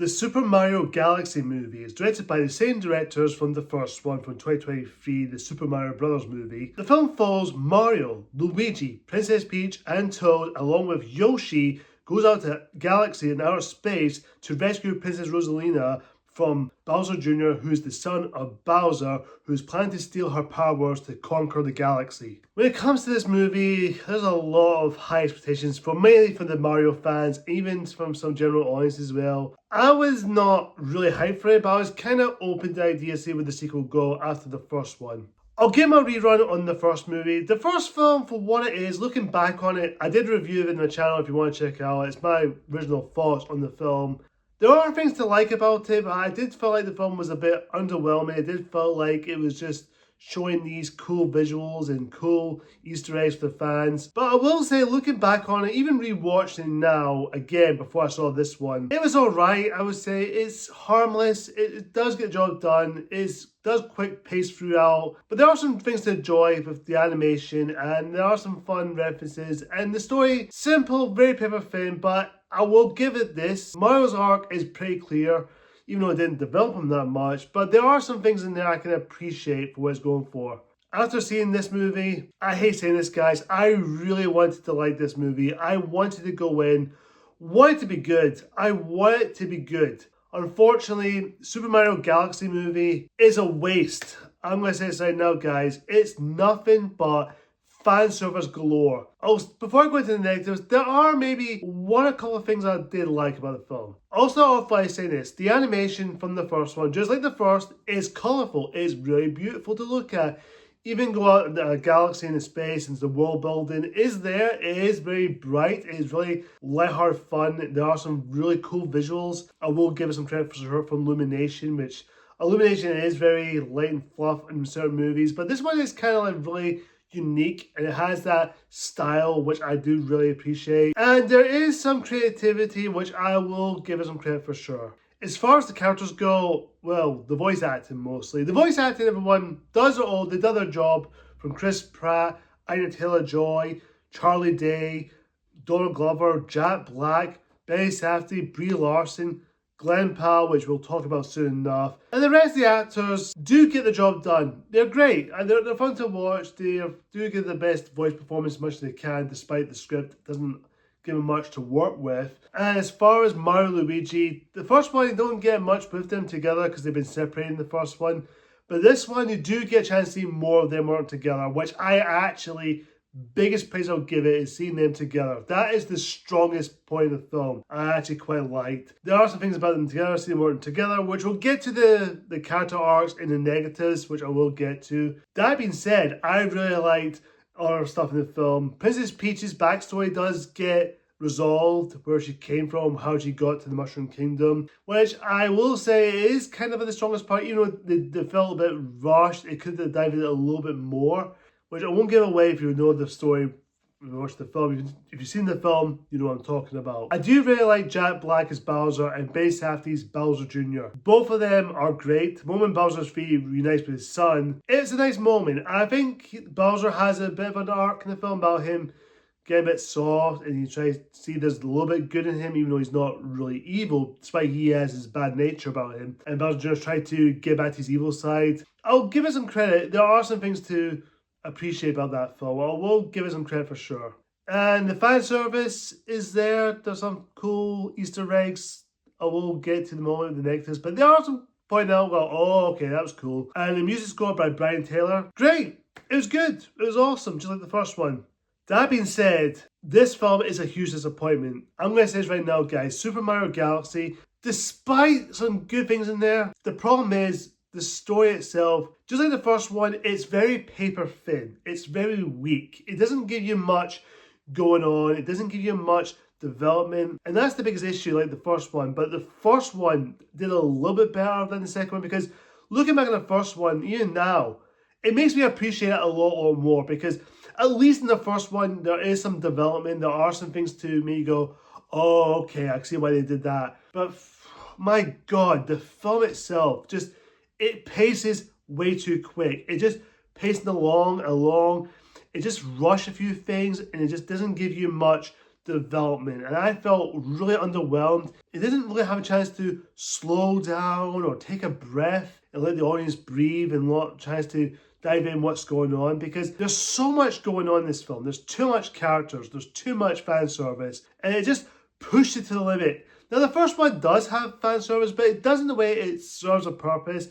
The Super Mario Galaxy movie is directed by the same directors from the first one from 2023, the Super Mario Bros. Movie. The film follows Mario, Luigi, Princess Peach and Toad along with Yoshi goes out to a galaxy in outer space to rescue Princess Rosalina from Bowser Jr., who's the son of Bowser, who's planning to steal her powers to conquer the galaxy. When it comes to this movie, there's a lot of high expectations, mainly from the Mario fans, even from some general audience as well. I was not really hyped for it, but I was kind of open to the idea to see where the sequel would go after the first one. I'll give my rerun on the first movie. The first film, for what it is, looking back on it, I did review it in the channel if you want to check it out. It's my original thoughts on the film. There are things to like about it, but I did feel like the film was a bit underwhelming. It did feel like it was just showing these cool visuals and cool Easter eggs for the fans. But I will say, looking back on it, even rewatching it now, again, before I saw this one, it was alright. I would say it's harmless. It does get the job done. It does quick pace throughout. But there are some things to enjoy with the animation, and there are some fun references. And the story, simple, very paper thin, but I will give it this. Mario's arc is pretty clear, even though it didn't develop him that much, but there are some things in there I can appreciate for what it's going for. After seeing this movie, I hate saying this, guys, I really wanted to like this movie. I wanted to go in, want it to be good. I want it to be good. Unfortunately, Super Mario Galaxy movie is a waste. I'm going to say this right now, guys. It's nothing but fan service galore. Before I go into the negatives, there are maybe a couple of things I did like about the film. I'll start off by saying this. The animation from the first one, just like the first, is colourful. It's really beautiful to look at. Even go out in a galaxy in space and the world building is there. It is very bright. It is really lighthearted fun. There are some really cool visuals. I will give it some credit for sure from Illumination, which Illumination is very light and fluff in certain movies, but this one is kind of like really unique, and it has that style which I do really appreciate, and there is some creativity which I will give it some credit for sure. As far as the characters go, well, the voice acting mostly. The voice acting, everyone does it all. They did their job, from Chris Pratt, Anya Taylor-Joy, Charlie Day, Donald Glover, Jack Black, Benny Safdie, Brie Larson, Glenn Powell, which we'll talk about soon enough. And the rest of the actors do get the job done. They're great and they're fun to watch. They do give the best voice performance as much as they can, despite the script doesn't give them much to work with. And as far as Mario and Luigi, the first one, you don't get much with them together because they've been separated in the first one. But this one, you do get a chance to see more of them working together, which I actually, biggest praise I'll give it is seeing them together. That is the strongest point of the film. I actually quite liked. There are some things about them together, seeing them working together, which we'll get to the character arcs and the negatives, which I will get to. That being said, I really liked other stuff in the film. Princess Peach's backstory does get resolved, where she came from, how she got to the Mushroom Kingdom, which I will say is kind of the strongest part. You know, they felt a bit rushed. It could have dived in a little bit more, which I won't give away if you know the story. If you watch the film, if you've seen the film, you know what I'm talking about. I do really like Jack Black as Bowser and Benny Safdie's Bowser Jr. Both of them are great. The moment Bowser's free reunites with his son, it's a nice moment. I think Bowser has a bit of an arc in the film about him getting a bit soft, and you try to see there's a little bit good in him, even though he's not really evil, despite he has his bad nature about him. And Bowser Jr. tried to get back to his evil side. I'll give it some credit. There are some things to appreciate about that film. I will give it some credit for sure. And the fan service is there. There's some cool Easter eggs. I will get to the moment with the negatives, but there are some point out, well, oh, okay, that was cool. And the music score by Anya Taylor, great. It was good. It was awesome, just like the first one. That being said, this film is a huge disappointment. I'm going to say this right now, guys. Super Mario Galaxy, despite some good things in there, the problem is the story itself, just like the first one, it's very paper thin. It's very weak. It doesn't give you much going on. It doesn't give you much development. And that's the biggest issue, like the first one. But the first one did a little bit better than the second one, because looking back at the first one, even now, it makes me appreciate it a lot more, because at least in the first one, there is some development. There are some things to make you go, oh, okay, I can see why they did that. But my God, the film itself, just, it paces way too quick. It just pacing along. It just rushes a few things, and it just doesn't give you much development, and I felt really underwhelmed. It didn't really have a chance to slow down or take a breath and let the audience breathe and not a chance to dive in what's going on, because there's so much going on in this film. There's too much characters, there's too much fan service, and it just pushed it to the limit. Now, the first one does have fan service, but it does in the way it serves a purpose.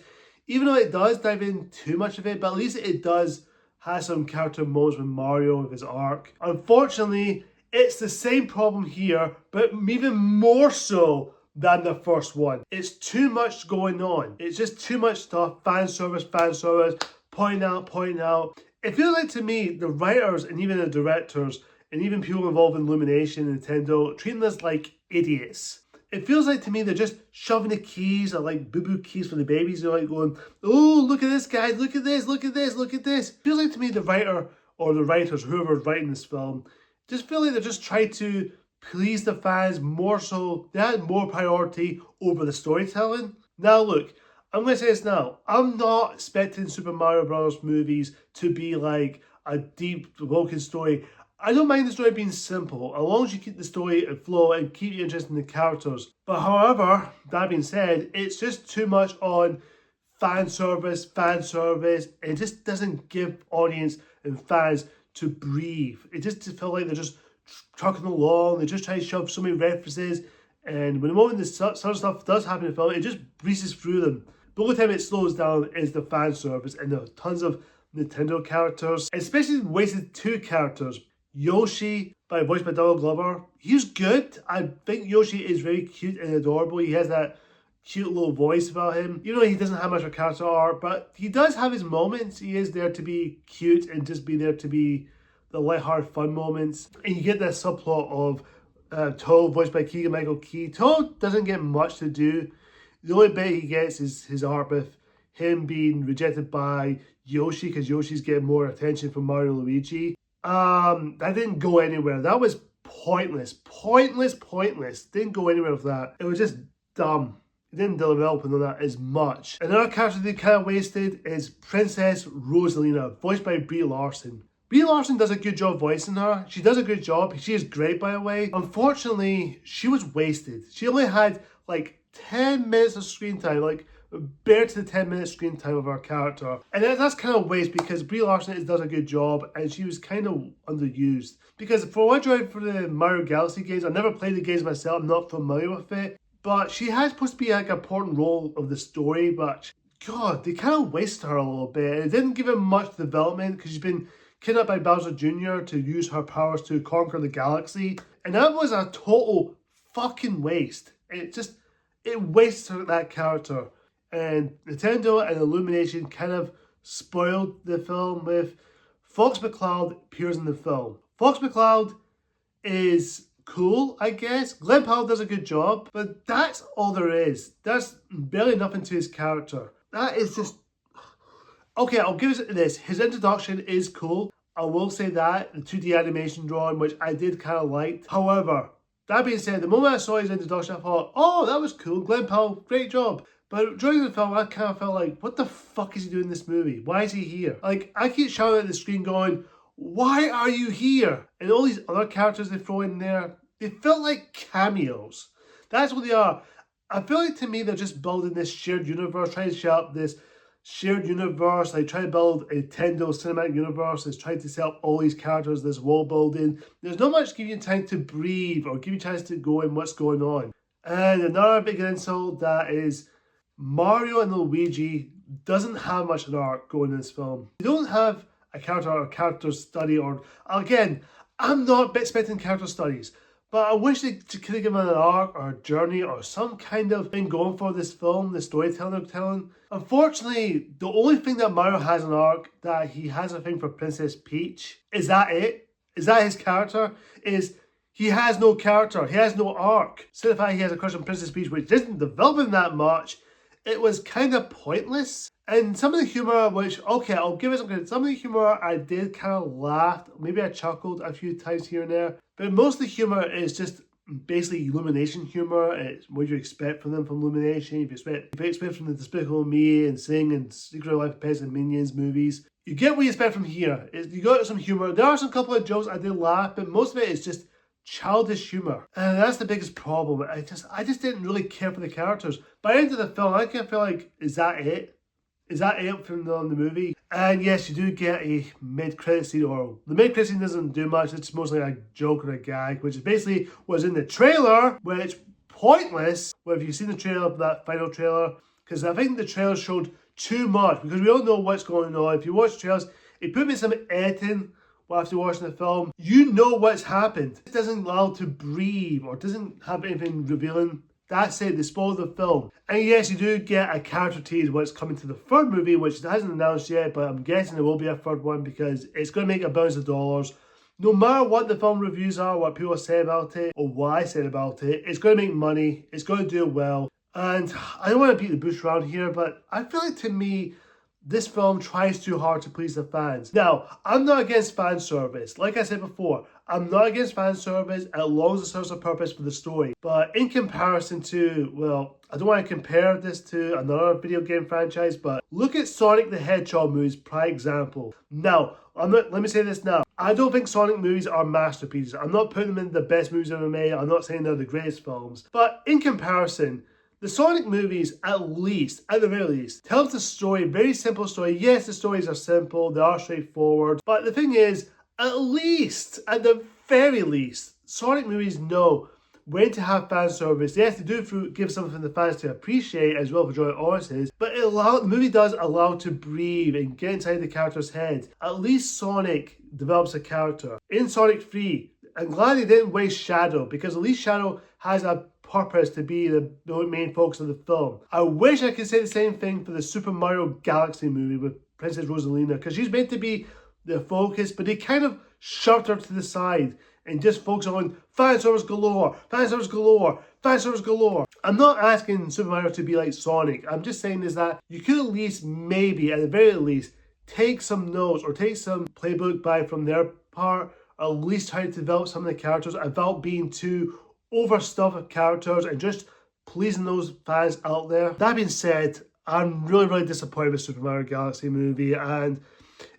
Even though it does dive in too much of it, but at least it does have some character moments with Mario, with his arc. Unfortunately, it's the same problem here, but even more so than the first one. It's too much going on. It's just too much stuff, fan service, pointing out. It feels like to me, the writers and even the directors and even people involved in Illumination and Nintendo treating this like idiots. It feels like to me they're just shoving the keys or like boo-boo keys for the babies. They're like going, oh, look at this, guys, look at this, look at this, look at this. It feels like to me the writer or the writers, whoever's writing this film, just feel like they're just trying to please the fans more so. They had more priority over the storytelling. Now look, I'm going to say this now. I'm not expecting Super Mario Bros. Movies to be like a deep, broken story. I don't mind the story being simple, as long as you keep the story and flow and keep you interested in the characters. But however, that being said, it's just too much on fan service. It just doesn't give audience and fans to breathe. It just feels like they're just trucking along. They just try to shove so many references. And when the moment this sort of stuff does happen in the film, it just breezes through them. The only time it slows down is the fan service, and there are tons of Nintendo characters, especially wasted two characters. Yoshi, voiced by Donald Glover, he's good. I think Yoshi is very cute and adorable. He has that cute little voice about him. You know, he doesn't have much of a character arc, but he does have his moments. He is there to be cute and just be there to be the lighthearted fun moments. And you get that subplot of Toad, voiced by Keegan-Michael Key. Toad doesn't get much to do. The only bit he gets is his arc with him being rejected by Yoshi, because Yoshi's getting more attention from Mario and Luigi. That didn't go anywhere. That was pointless. Didn't go anywhere with that. It was just dumb. It didn't develop into that as much. Another character they kind of wasted is Princess Rosalina, voiced by Brie Larson. Brie Larson does a good job voicing her. She does a good job. She is great, by the way. Unfortunately, she was wasted. She only had like 10 minutes of screen time, like bare to the 10-minute screen time of her character. And that's kind of waste, because Brie Larson does a good job and she was kind of underused. Because for what I enjoyed for the Mario Galaxy games, I never played the games myself, I'm not familiar with it. But she has supposed to be like an important role of the story, but God, they kind of wasted her a little bit. It didn't give her much development because she's been kidnapped by Bowser Jr. to use her powers to conquer the galaxy. And that was a total fucking waste. It wasted that character. And Nintendo and Illumination kind of spoiled the film with Fox McCloud appears in the film. Fox McCloud is cool, I guess. Glenn Powell does a good job, but that's all there is. There's barely nothing to his character. That is just... Okay, I'll give it this. His introduction is cool. I will say that. The 2D animation drawing, which I did kind of like. However, that being said, the moment I saw his introduction, I thought, oh, that was cool. Glenn Powell, great job. But during the film, I kind of felt like, what the fuck is he doing in this movie? Why is he here? Like, I keep shouting at the screen going, why are you here? And all these other characters they throw in there, they felt like cameos. That's what they are. I feel like to me, they're just building this shared universe, trying to set up this shared universe. They try to build a Nintendo cinematic universe. It's trying to set up all these characters, this world building. There's not much giving you time to breathe or give you a chance to go in what's going on. And another big insult that is Mario and Luigi doesn't have much of an arc going in this film. They don't have a character or character study, or again, I'm not expecting character studies, but I wish they could have given an arc or a journey or some kind of thing going for this film, the storytelling they're telling. Unfortunately, the only thing that Mario has an arc, that he has a thing for Princess Peach, is that it? Is that his character? He has no character, he has no arc. Instead of the fact he has a crush on Princess Peach, which isn't developing that much, it was kind of pointless. And some of the humor, which, okay, I'll give it some credit. Some of the humor I did kind of laugh. Maybe I chuckled a few times here and there. But most of the humor is just basically Illumination humor. It's what you expect from them from Illumination. If you expect from the Despicable Me and Sing and Secret Life of Pets and Minions movies, you get what you expect from here. You got some humor. There are some couple of jokes I did laugh, but most of it is just childish humor. And that's the biggest problem. I just didn't really care for the characters. By the end of the film, I kind of feel like, is that it? Is that it from the movie? And yes, you do get a mid-credit scene, or the mid-credit scene doesn't do much. It's mostly a joke or a gag, which is basically was in the trailer, which pointless. Well, if you've seen the trailer, that final trailer, because I think the trailer showed too much, because we don't know what's going on. If you watch trailers, it put me some editing while after watching the film. You know what's happened. It doesn't allow to breathe or doesn't have anything revealing. That's it, they spoiled the film. And yes, you do get a character tease what's coming to the third movie, which hasn't announced yet, but I'm guessing there will be a third one because it's going to make $1 billion. No matter what the film reviews are, what people say about it, or what I said about it, it's going to make money, it's going to do well. And I don't want to beat the bush around here, but I feel like to me, this film tries too hard to please the fans. Now, I'm not against fan service. Like I said before, I'm not against fan service as long as it serves a purpose for the story. But in comparison to, well, I don't want to compare this to another video game franchise, but look at Sonic the Hedgehog movies, prime example. Now, let me say this now. I don't think Sonic movies are masterpieces. I'm not putting them in the best movies ever made. I'm not saying they're the greatest films. But in comparison, the Sonic movies, at the very least, tells the story, very simple story. Yes, the stories are simple, they are straightforward. But the thing is, at the very least, Sonic movies know when to have fan service. Yes, they do give something for the fans to appreciate as well for joint audiences, but the movie does allow to breathe and get inside the character's head. At least Sonic develops a character. In Sonic 3, I'm glad they didn't waste Shadow, because at least Shadow has a purpose to be the main focus of the film. I wish I could say the same thing for the Super Mario Galaxy movie with Princess Rosalina, because she's meant to be the focus, but they kind of shoved her to the side and just focus on fan service galore, fan service galore, fan service galore. I'm not asking Super Mario to be like Sonic. I'm just saying is that you could at least, maybe, at the very least, take some notes or take some playbook by from their part, or at least try to develop some of the characters without being too overstuffed with characters and just pleasing those fans out there. That being said, I'm really disappointed with Super Mario Galaxy movie, and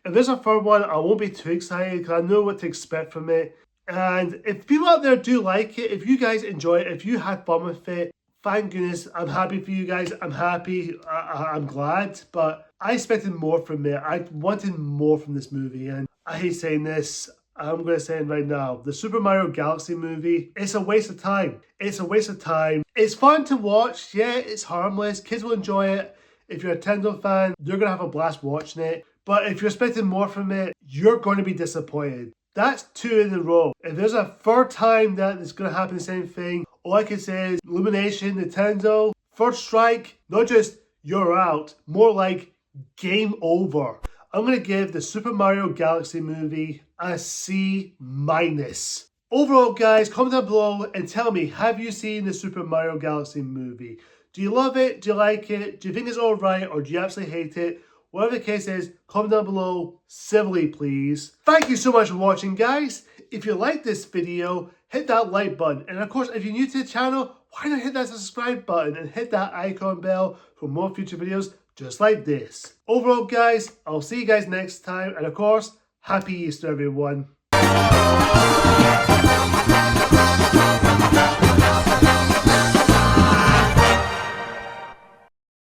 if there's a third one, I won't be too excited because I know what to expect from it. And if people out there do like it, if you guys enjoy it, if you had fun with it, thank goodness. I'm happy for you guys. I'm happy. I'm glad. But I expected more from it. I wanted more from this movie. And I hate saying this. I'm going to say it right now. The Super Mario Galaxy movie, it's a waste of time. It's a waste of time. It's fun to watch. Yeah, it's harmless. Kids will enjoy it. If you're a Nintendo fan, you're going to have a blast watching it. But if you're expecting more from it, you're going to be disappointed. That's 2 in a row. If there's a third time that it's going to happen the same thing, all I can say is Illumination, Nintendo, third strike, not just you're out, more like game over. I'm going to give the Super Mario Galaxy movie a C-. Overall, guys, comment down below and tell me, have you seen the Super Mario Galaxy movie? Do you love it? Do you like it? Do you think it's alright, or do you absolutely hate it? Whatever the case is, comment down below civilly, please. Thank you so much for watching, guys. If you like this video, hit that like button. And of course, if you're new to the channel, why not hit that subscribe button and hit that icon bell for more future videos just like this. Overall, guys, I'll see you guys next time. And of course, happy Easter, everyone.